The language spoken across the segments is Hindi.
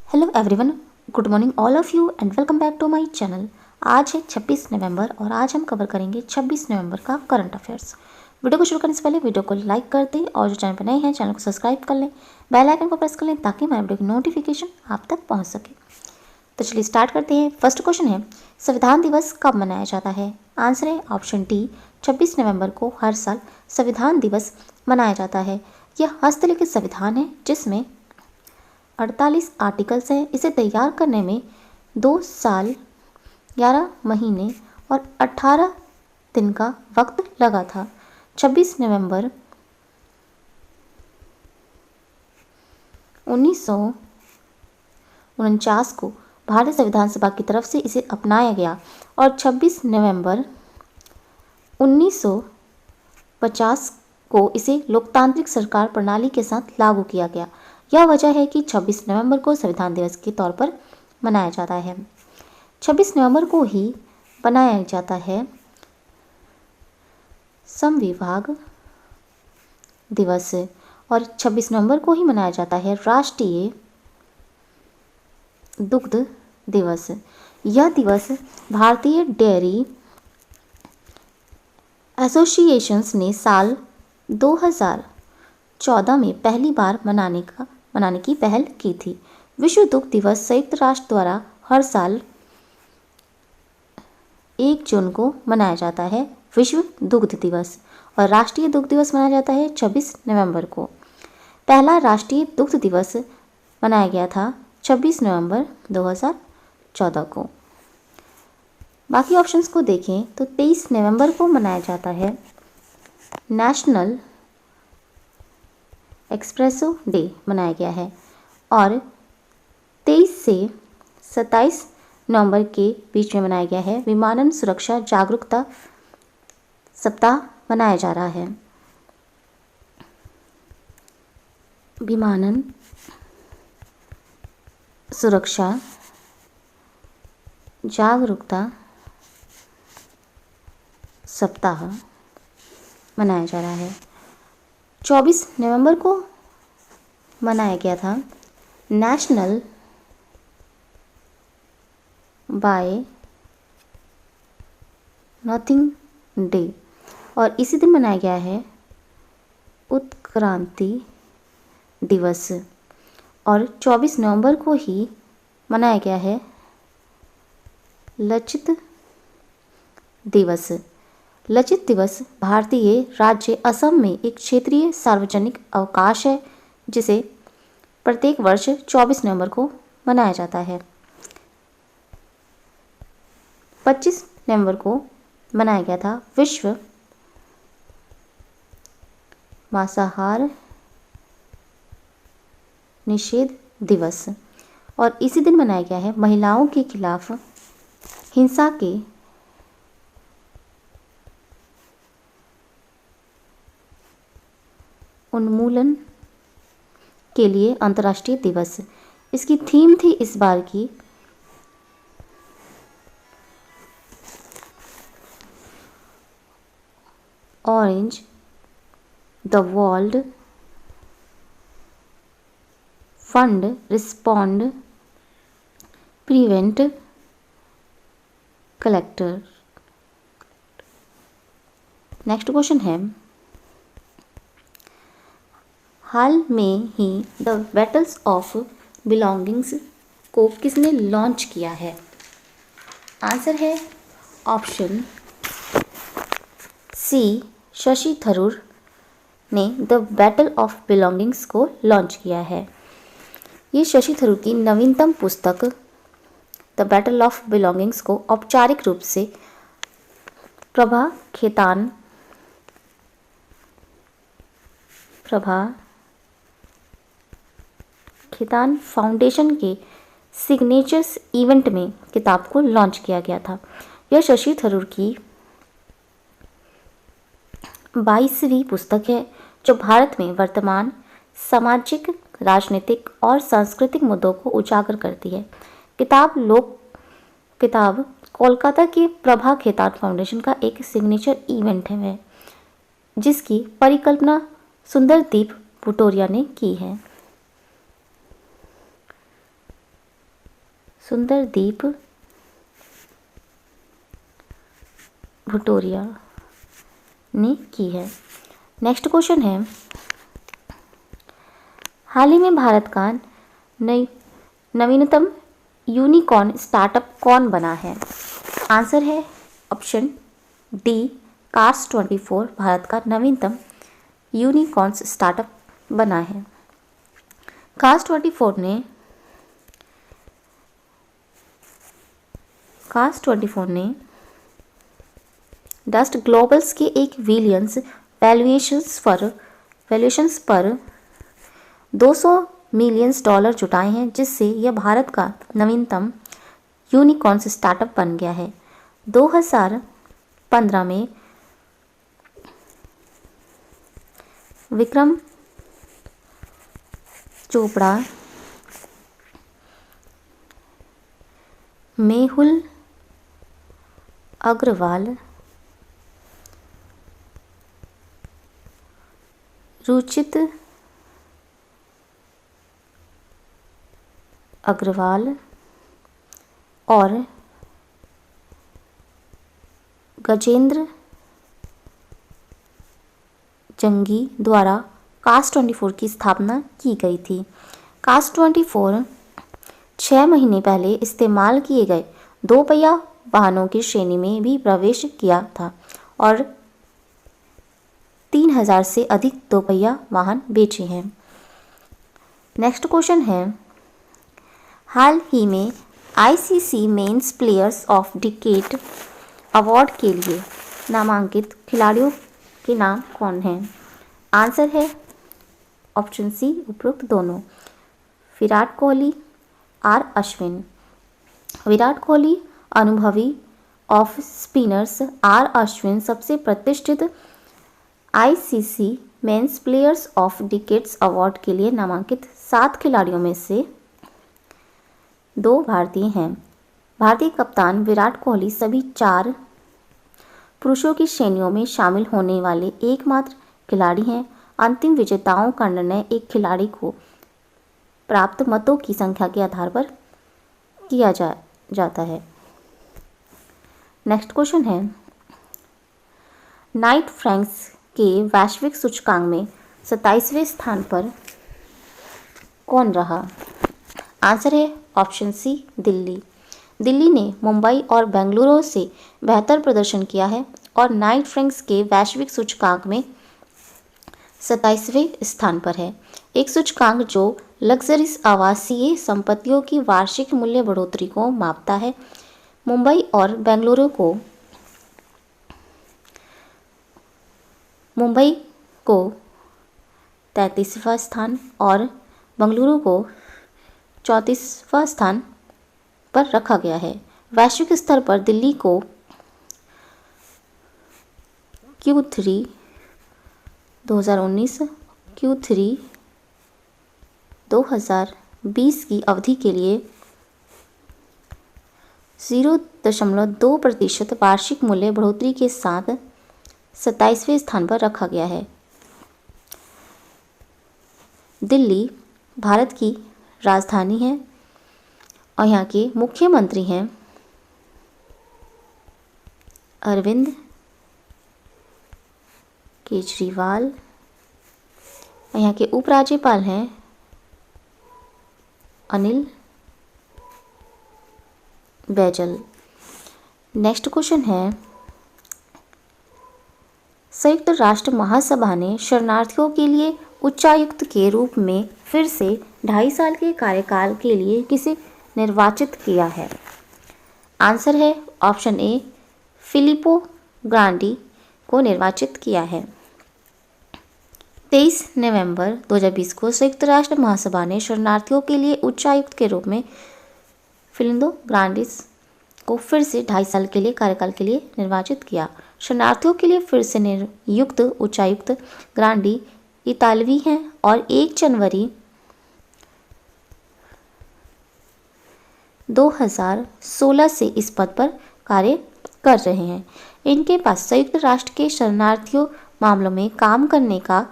Hello everyone, good morning all of you and welcome back to my channel. आज है 26 नवंबर और आज हम कवर करेंगे 26 नवंबर का करंट अफेयर्स। वीडियो को शुरू करने से पहले वीडियो को लाइक कर दें और जो चैनल पर नए हैं चैनल को सब्सक्राइब कर लें, बेल आइकन को प्रेस कर लें ताकि हमारे वीडियो की नोटिफिकेशन आप तक पहुँच सके। तो चलिए स्टार्ट करते हैं। फर्स्ट क्वेश्चन है, संविधान दिवस कब मनाया जाता है? आंसर है ऑप्शन डी, 26 नवंबर को हर साल संविधान दिवस मनाया जाता है। यह हस्तलिखित संविधान है जिसमें 48 आर्टिकल्स हैं। इसे तैयार करने में 2 साल 11 महीने और 18 दिन का वक्त लगा था। 26 नवंबर 1949 को भारतीय संविधान सभा की तरफ से इसे अपनाया गया और 26 नवंबर 1950 को इसे लोकतांत्रिक सरकार प्रणाली के साथ लागू किया गया। यह वजह है कि 26 नवंबर को संविधान दिवस के तौर पर मनाया जाता है। 26 नवंबर को ही बनाया जाता है संविभाग दिवस और 26 नवंबर को ही मनाया जाता है राष्ट्रीय दुग्ध दिवस। यह दिवस भारतीय डेयरी एसोसिएशंस ने साल 2014 में पहली बार मनाने की पहल की थी। विश्व दुग्ध दिवस संयुक्त राष्ट्र द्वारा हर साल 1 जून को मनाया जाता है विश्व दुग्ध दिवस और राष्ट्रीय दुग्ध दिवस मनाया जाता है 26 नवंबर को। पहला राष्ट्रीय दुग्ध दिवस मनाया गया था 26 नवंबर 2014 को। बाकी ऑप्शंस को देखें तो 23 नवंबर को मनाया जाता है नेशनल एक्सप्रेसो डे मनाया गया है और 23 से 27 नवंबर के बीच में मनाया गया है विमानन सुरक्षा जागरूकता सप्ताह मनाया जा रहा है। विमानन सुरक्षा जागरूकता सप्ताह मनाया जा रहा है। 24 नवंबर को मनाया गया था नेशनल बाय नथिंग डे और इसी दिन मनाया गया है उत्क्रांति दिवस और 24 नवंबर को ही मनाया गया है लचित दिवस। लचित दिवस भारतीय राज्य असम में एक क्षेत्रीय सार्वजनिक अवकाश है जिसे प्रत्येक वर्ष 24 नवंबर को मनाया जाता है। 25 नवंबर को मनाया गया था विश्व मांसाहार निषेध दिवस और इसी दिन मनाया गया है महिलाओं के खिलाफ हिंसा के उन्मूलन के लिए अंतर्राष्ट्रीय दिवस। इसकी थीम थी इस बार की orange the world fund respond prevent collector. Next question है, हाल में ही द बैटल्स ऑफ बिलोंगिंग्स को किसने लॉन्च किया है? आंसर है ऑप्शन सी, शशि थरूर ने द बैटल ऑफ बिलोंगिंग्स को लॉन्च किया है। ये शशि थरूर की नवीनतम पुस्तक द बैटल ऑफ बिलोंगिंग्स को औपचारिक रूप से प्रभा खेतान फाउंडेशन के सिग्नेचर्स इवेंट में किताब को लॉन्च किया गया था। यह शशि थरूर की 22वीं पुस्तक है जो भारत में वर्तमान सामाजिक, राजनीतिक और सांस्कृतिक मुद्दों को उजागर करती है। किताब कोलकाता के प्रभा खेतान फाउंडेशन का एक सिग्नेचर इवेंट है जिसकी परिकल्पना सुंदरदीप बुटोरिया ने की है। सुंदरदीप भटोरिया ने की है। नेक्स्ट क्वेश्चन है, हाल ही में भारत का नवीनतम यूनिकॉर्न स्टार्टअप कौन बना है? आंसर है ऑप्शन डी, कार्स24 भारत का नवीनतम यूनिकॉर्न स्टार्टअप बना है। कार्स24 ने डस्ट ग्लोबल्स के एक वैल्यूएशंस पर $200 मिलियन जुटाए हैं, जिससे यह भारत का नवीनतम यूनिकॉर्न स्टार्टअप बन गया है। 2015 में विक्रम चोपड़ा, मेहुल अग्रवाल, रुचित अग्रवाल और गजेंद्र जंगी द्वारा कार्स24 की स्थापना की गई थी। कार्स24 6 महीने पहले इस्तेमाल किए गए 2 पहिया वाहनों की श्रेणी में भी प्रवेश किया था और 3000 से अधिक 2 पहिया वाहन बेचे हैं। नेक्स्ट क्वेश्चन है, हाल ही में ICC men's players of decade award के लिए नामांकित खिलाड़ियों के नाम कौन हैं? आंसर है ऑप्शन सी, उपरोक्त दोनों। विराट कोहली, आर अश्विन। विराट कोहली अनुभवी ऑफ स्पिनर्स आर अश्विन सबसे प्रतिष्ठित ICC men's players of decades award के लिए नामांकित 7 खिलाड़ियों में से 2 भारतीय हैं। भारतीय कप्तान विराट कोहली सभी 4 पुरुषों की श्रेणियों में शामिल होने वाले एकमात्र खिलाड़ी हैं। अंतिम विजेताओं का निर्णय एक खिलाड़ी को प्राप्त मतों की संख्या के आधार पर किया जाता है। नेक्स्ट क्वेश्चन है, नाइट फ्रैंक्स के वैश्विक सूचकांक में 27वें स्थान पर कौन रहा? आंसर है ऑप्शन सी, दिल्ली। दिल्ली ने मुंबई और बेंगलुरु से बेहतर प्रदर्शन किया है और नाइट फ्रैंक्स के वैश्विक सूचकांक में 27वें स्थान पर है। एक सूचकांक जो लग्जरीज आवासीय संपत्तियों की वार्षिक मूल्य बढ़ोतरी को मापता है। मुंबई को 33वां स्थान और बेंगलुरु को 34वां स्थान पर रखा गया है। वैश्विक स्तर पर दिल्ली को Q3 2019 Q3 2020 की अवधि के लिए 0.2% वार्षिक मूल्य बढ़ोतरी के साथ 27वें स्थान पर रखा गया है। दिल्ली भारत की राजधानी है और यहाँ के मुख्यमंत्री हैं अरविंद केजरीवाल और यहाँ के उपराज्यपाल हैं अनिल बैजल। नेक्स्ट क्वेश्चन है, संयुक्त राष्ट्र महासभा ने शरणार्थियों के लिए उच्चायुक्त के रूप में फिर से 2.5 साल के कार्यकाल के लिए किसे निर्वाचित किया है? आंसर है ऑप्शन ए, फिलिपो ग्रांडी को निर्वाचित किया है। 23 नवंबर 2020 को संयुक्त राष्ट्र महासभा ने शरणार्थियों के लिए उच्चायुक्त के रूप में फिलिंदो ग्रांडिस को फिर से 2.5 साल के लिए कार्यकाल के लिए निर्वाचित किया। शरणार्थियों के लिए फिर से नियुक्त उच्चायुक्त ग्रांडी इतालवी हैं और 1 जनवरी 2016 से इस पद पर कार्य कर रहे हैं। इनके पास संयुक्त राष्ट्र के शरणार्थियों मामलों में काम करने का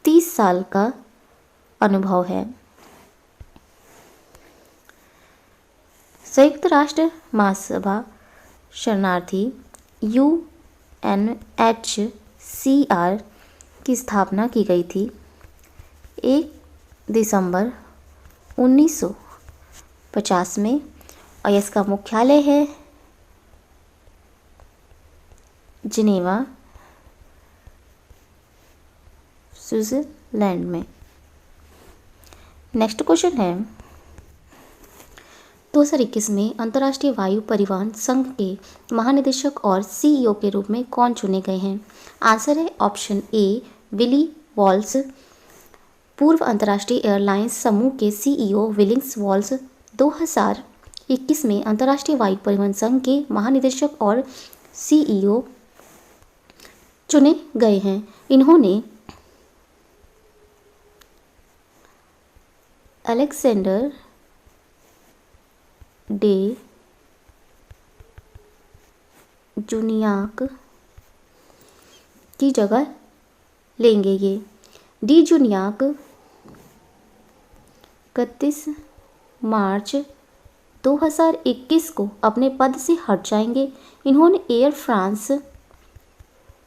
30 साल का अनुभव है। संयुक्त राष्ट्र महासभा शरणार्थी UNHCR की स्थापना की गई थी 1 दिसंबर 1950 में और इसका मुख्यालय है जिनेवा, स्विट्जरलैंड में। नेक्स्ट क्वेश्चन है 2021 में अंतर्राष्ट्रीय वायु परिवहन संघ के महानिदेशक और CEO के रूप में कौन चुने गए हैं? आंसर है ऑप्शन ए विली वॉल्स। पूर्व अंतर्राष्ट्रीय एयरलाइंस समूह के CEO विलिंग्स वॉल्स 2021 में अंतर्राष्ट्रीय वायु परिवहन संघ के महानिदेशक और CEO चुने गए हैं। इन्होंने अलेक्जेंडर डे जुनियाक की जगह लेंगे। ये डी जुनियाक 31 मार्च 2021 को अपने पद से हट जाएंगे। इन्होंने एयर फ्रांस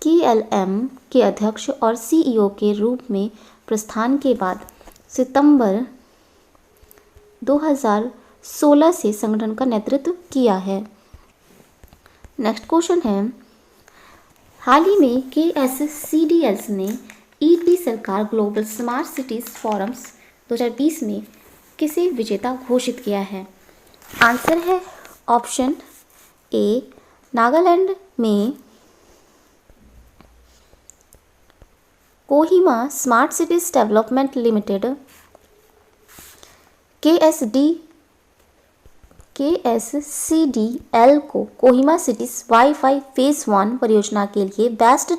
KLM के अध्यक्ष और CEO के रूप में प्रस्थान के बाद सितंबर 2016 से संगठन का नेतृत्व किया है। नेक्स्ट क्वेश्चन है हाल ही में KSCDL ने ET सरकार ग्लोबल स्मार्ट सिटीज फोरम्स 2020 में किसे विजेता घोषित किया है? आंसर है ऑप्शन ए नागालैंड में Kohima smart cities development limited KSCDL को कोहिमा सिटीज वाईफाई फेज 1 परियोजना के लिए best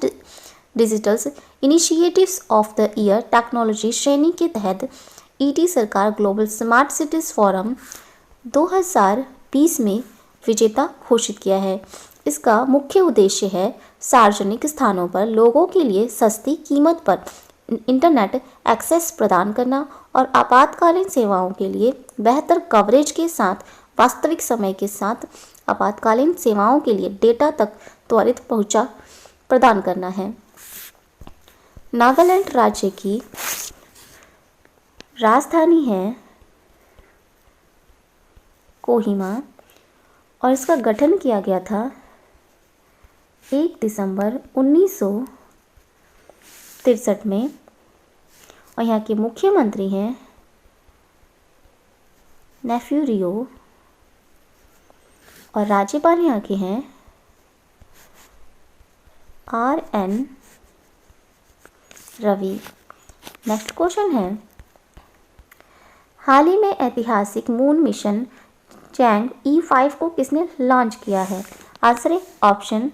digital initiatives of the year technology श्रेणी के तहत ET सरकार ग्लोबल स्मार्ट सिटीज फोरम 2020 में विजेता घोषित किया है। इसका मुख्य उद्देश्य है सार्वजनिक स्थानों पर लोगों के लिए सस्ती कीमत पर इंटरनेट एक्सेस प्रदान करना और आपातकालीन सेवाओं के लिए बेहतर कवरेज के साथ वास्तविक समय के साथ आपातकालीन सेवाओं के लिए डेटा तक त्वरित पहुंच प्रदान करना है। नागालैंड राज्य की राजधानी है कोहिमा और इसका गठन किया गया था 1 दिसंबर 1963 में और यहाँ के मुख्यमंत्री हैं नेफ्यू और राज्यपाल यहाँ के हैं RN रवि। नेक्स्ट क्वेश्चन है हाल ही में ऐतिहासिक मून मिशन चैंग E5 को किसने लॉन्च किया है? आंसर है ऑप्शन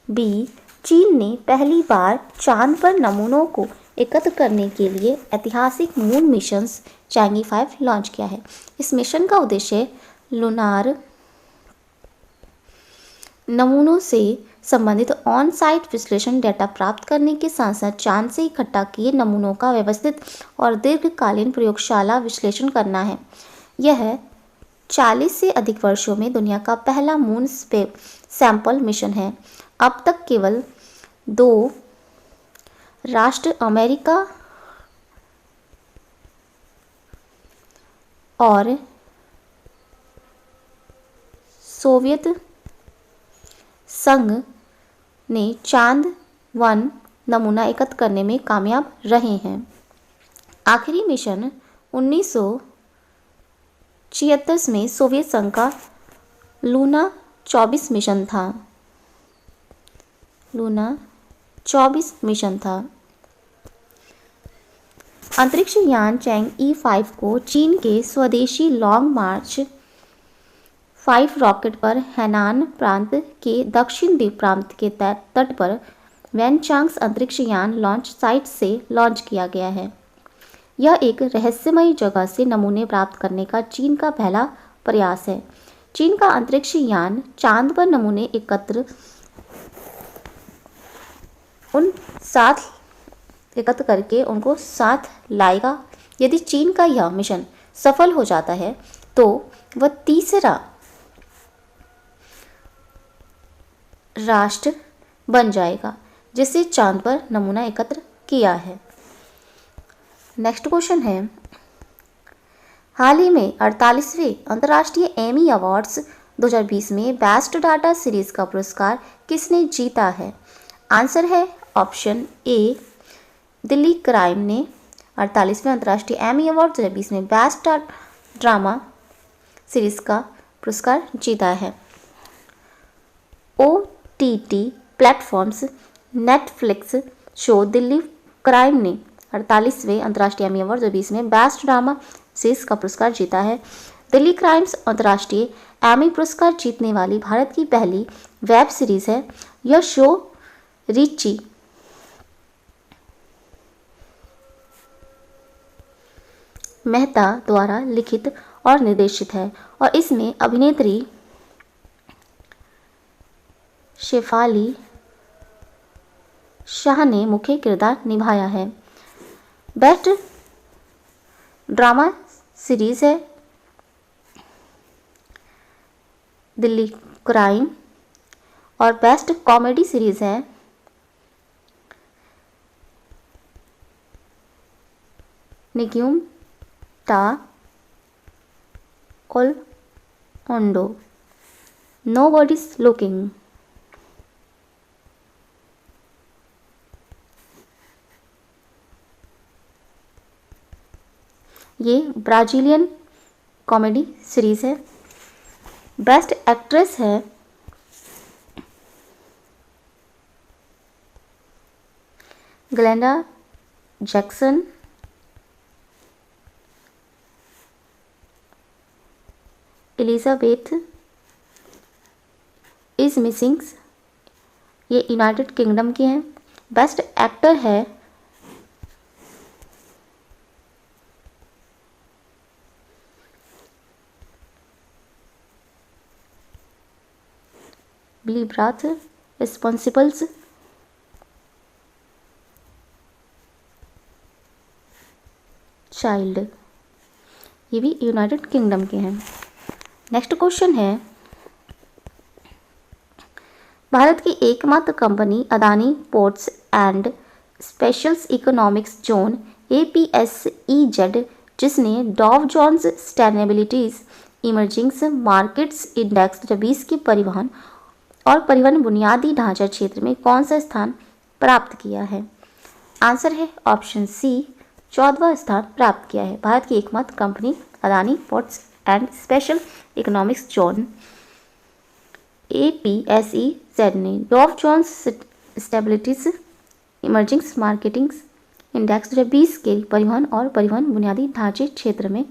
बी चीन ने पहली बार चांद पर नमूनों को एकत्र करने के लिए ऐतिहासिक moon mission Chang E5 launch किया है। इस मिशन का उद्देश्य लूनार नमूनों से संबंधित ऑन साइट विश्लेषण डेटा प्राप्त करने के साथ साथ चांद से इकट्ठा किए नमूनों का व्यवस्थित और दीर्घकालीन प्रयोगशाला विश्लेषण करना है। यह 40 से अधिक वर्षों में दुनिया का पहला मून सैंपल मिशन है। अब तक केवल 2 राष्ट्र अमेरिका और सोवियत संघ ने चांद 1 नमूना एकत्र करने में कामयाब रहे हैं। आखिरी मिशन 1976 में सोवियत संघ का लूना 24 मिशन था। अंतरिक्ष यान चैंग E5 को चीन के स्वदेशी लॉन्ग मार्च 5 रॉकेट पर हैनान प्रांत के दक्षिण द्वीप प्रांत के तट पर वैनचांग अंतरिक्ष यान लॉन्च साइट से लॉन्च किया गया है। यह एक रहस्यमयी जगह से नमूने प्राप्त करने का चीन का पहला प्रयास है। चीन का अंतरिक्ष यान चांद पर नमूने एकत्र करके उनको साथ लाएगा। यदि चीन का यह मिशन सफल हो जाता है तो वह तीसरा राष्ट्र बन जाएगा, जिससे चांद पर नमूना एकत्र किया है। नेक्स्ट क्वेश्चन है, हाल ही में 48वें अंतर्राष्ट्रीय एमी अवार्ड्स 2020 में बेस्ट डाटा सीरीज का पुरस्कार किसने जीता है? आंसर है ऑप्शन ए, दिल्ली क्राइम ने 48वें अंतर्राष्ट्रीय एमी अवार्ड 2020 में बेस्ट ड्रामा सीरीज का पुरस्कार जीता है। OTT platforms Netflix show Delhi crime ने 48वें अंतर्राष्ट्रीय एमी अवार्ड 2020 में बेस्ट ड्रामा सीरीज का पुरस्कार जीता है। दिल्ली क्राइम्स अंतर्राष्ट्रीय एमी पुरस्कार जीतने वाली भारत की पहली वेब सीरीज है। यह शो रिची मेहता द्वारा लिखित और निर्देशित है और इसमें अभिनेत्री शेफाली शाह ने मुख्य किरदार निभाया है। बेस्ट ड्रामा सीरीज है दिल्ली क्राइम और बेस्ट कॉमेडी सीरीज है निग्यूम ता ऑल ओंडो नोबॉडीज लुकिंग। ये ब्राजीलियन कॉमेडी सीरीज है। बेस्ट एक्ट्रेस है Glenda Jackson, Elizabeth is missing, ये यूनाइटेड किंगडम की हैं। बेस्ट एक्टर है बिली ब्राथ, रिस्पॉन्सिबल्स चाइल्ड, ये भी यूनाइटेड किंगडम के हैं। नेक्स्ट क्वेश्चन है, भारत की एकमात्र company Adani ports and special economics zone APSEZ, जिसने Dow Jones sustainabilities emerging markets index 2020 के परिवहन और परिवहन बुनियादी ढांचा क्षेत्र में कौन सा स्थान प्राप्त किया है? आंसर है ऑप्शन सी, 14वां स्थान प्राप्त किया है। भारत की एकमात्र company Adani ports and special economics zone APSEZ ने Dow Jones sustainabilities emerging marketing index 2020 के परिवहन और परिवहन बुनियादी ढांचे क्षेत्र में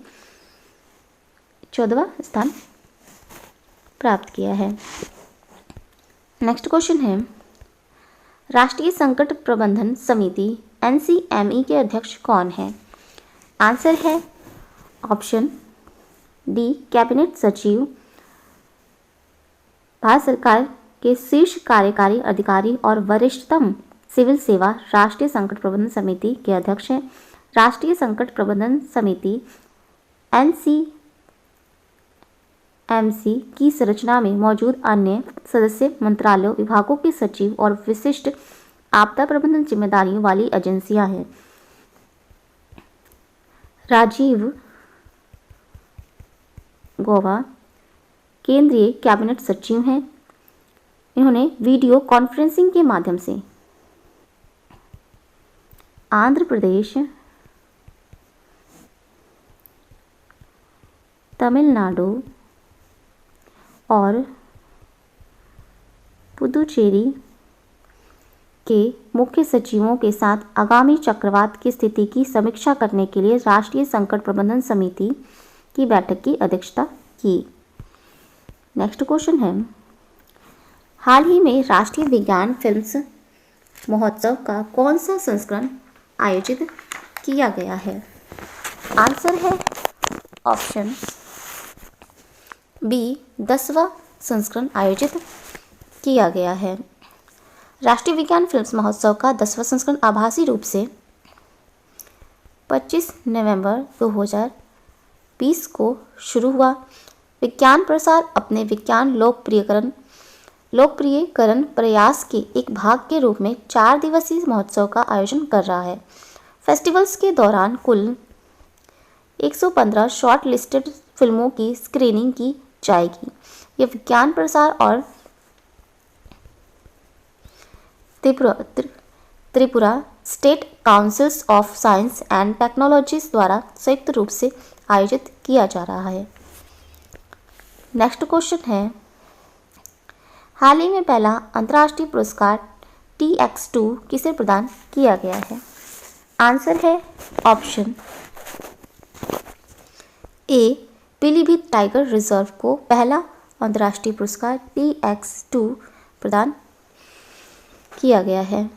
14वां स्थान प्राप्त किया है। नेक्स्ट क्वेश्चन है, राष्ट्रीय संकट प्रबंधन समिति NCME के अध्यक्ष कौन है? आंसर है ऑप्शन डी, कैबिनेट सचिव। भारत सरकार के शीर्ष कार्यकारी अधिकारी और वरिष्ठतम सिविल सेवा राष्ट्रीय संकट प्रबंधन समिति के अध्यक्ष हैं। राष्ट्रीय संकट प्रबंधन समिति NCMC की संरचना में मौजूद अन्य सदस्य मंत्रालयों, विभागों के सचिव और विशिष्ट आपदा प्रबंधन जिम्मेदारियों वाली एजेंसियां हैं। राजीव गौबा केंद्रीय कैबिनेट सचिव हैं। इन्होंने वीडियो कॉन्फ्रेंसिंग के माध्यम से आंध्र प्रदेश, तमिलनाडु और पुदुचेरी के मुख्य सचिवों के साथ आगामी चक्रवात की स्थिति की समीक्षा करने के लिए राष्ट्रीय संकट प्रबंधन समिति की बैठक की अध्यक्षता की। नेक्स्ट क्वेश्चन है, हाल ही में राष्ट्रीय विज्ञान फिल्म महोत्सव का कौन सा संस्करण आयोजित किया गया है? आंसर है ऑप्शन बी, 10वां संस्करण आयोजित किया गया है। राष्ट्रीय विज्ञान फिल्म महोत्सव का 10वां संस्करण आभासी रूप से 25 नवंबर 2020 को शुरू हुआ। विज्ञान प्रसार अपने विज्ञान लोकप्रियकरण लोकप्रियकरण प्रयास के एक भाग के रूप में 4 दिवसीय महोत्सव का आयोजन कर रहा है। फेस्टिवल्स के दौरान कुल 115 शॉर्ट लिस्टेड फिल्मों की स्क्रीनिंग की जाएगी। यह विज्ञान प्रसार और Tripura state councils of science and technologies द्वारा संयुक्त रूप से आयोजित किया जा रहा है। नेक्स्ट क्वेश्चन है, हाल ही में पहला अंतर्राष्ट्रीय पुरस्कार TX2 किसे प्रदान किया गया है? आंसर है option A, Pilibhit tiger reserve को पहला अंतर्राष्ट्रीय पुरस्कार TX2 प्रदान किया गया है।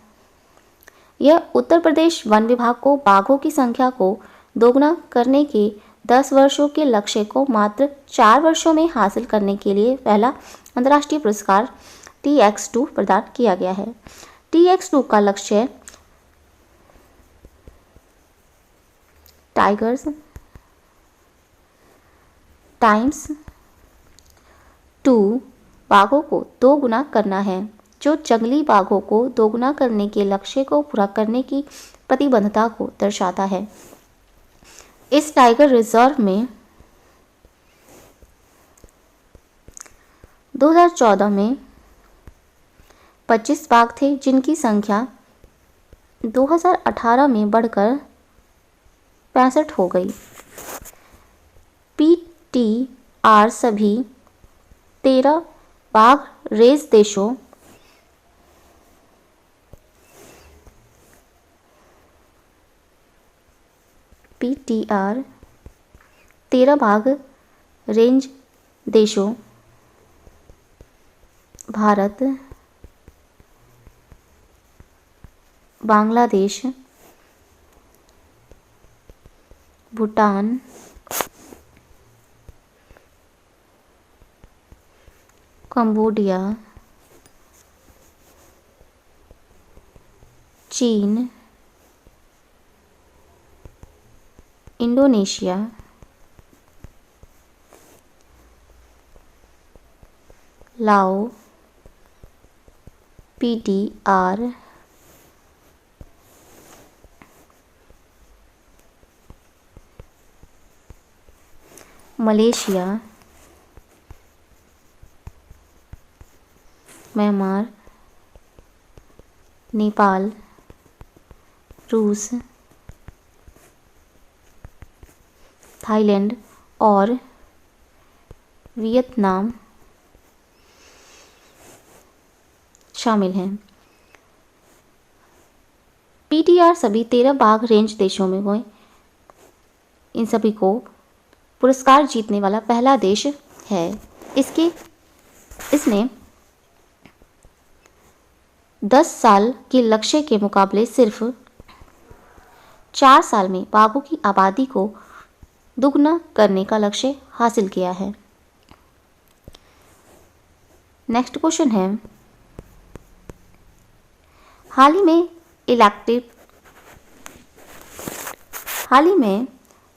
यह उत्तर प्रदेश वन विभाग को बाघों की संख्या को दोगुना करने के 10 वर्षों के लक्ष्य को मात्र 4 वर्षों में हासिल करने के लिए पहला अंतर्राष्ट्रीय पुरस्कार TX2 प्रदान किया गया है। TX2 का लक्ष्य टाइगर्स टाइम्स 2 बाघों को 2 गुना करना है, जो जंगली बाघों को 2 गुना करने के लक्ष्य को पूरा करने की प्रतिबद्धता को दर्शाता है। इस टाइगर रिजर्व में 2014 में 25 बाघ थे, जिनकी संख्या 2018 में बढ़कर 65 हो गई। PTR सभी 13 बाघ रेस देशों PTR 13 बाघ रेंज देशों भारत, बांग्लादेश, भूटान, कंबोडिया, चीन, इंडोनेशिया, लाओ, PTR मलेशिया, म्यांमार, नेपाल, रूस, थाईलैंड और वियतनाम शामिल हैं। PTR सभी 13 बाघ रेंज देशों में हुए। इन सभी को पुरस्कार जीतने वाला पहला देश है। इसने 10 साल के लक्ष्य के मुकाबले सिर्फ 4 साल में बाघों की आबादी को दुगना करने का लक्ष्य हासिल किया है। नेक्स्ट क्वेश्चन है, हाल ही में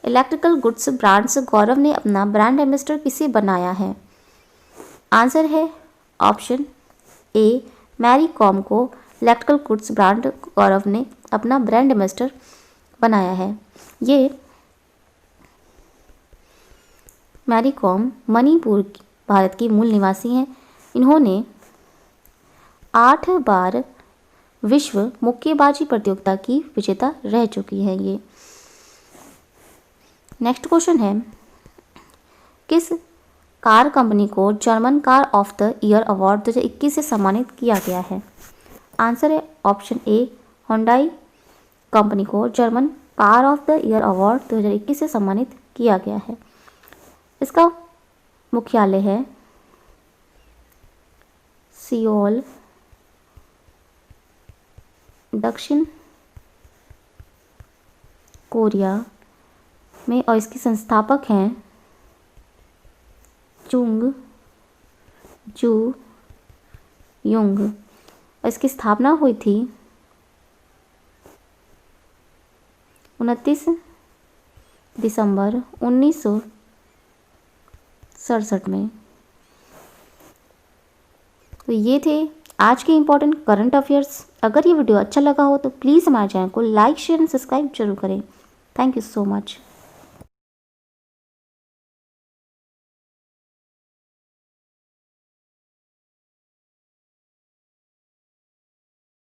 इलेक्ट्रिकल गुड्स ब्रांड्स गौरव ने अपना ब्रांड एम्बेसडर किसे बनाया है? आंसर है ऑप्शन ए, मैरी कॉम को इलेक्ट्रिकल गुड्स ब्रांड गौरव ने अपना ब्रांड एम्बेसडर बनाया है। ये मैरी कॉम मणिपुर भारत की मूल निवासी हैं। इन्होंने 8 बार विश्व मुक्केबाजी प्रतियोगिता की विजेता रह चुकी है। ये नेक्स्ट क्वेश्चन है, किस कार कंपनी को German car of the year award 2021 से सम्मानित किया गया है? आंसर है ऑप्शन ए, होंडाई कंपनी को German car of the year award 2021 से सम्मानित किया गया है। इसका मुख्यालय है सियोल, दक्षिण कोरिया में, और इसके संस्थापक हैं चुंग जू युंग। इसकी स्थापना हुई थी 29 दिसंबर 1967 में। तो ये थे आज के इंपॉर्टेंट करंट अफेयर्स। अगर ये वीडियो अच्छा लगा हो तो प्लीज़ हमारे चैनल को लाइक शेयर एंड सब्सक्राइब जरूर करें। Thank you so much.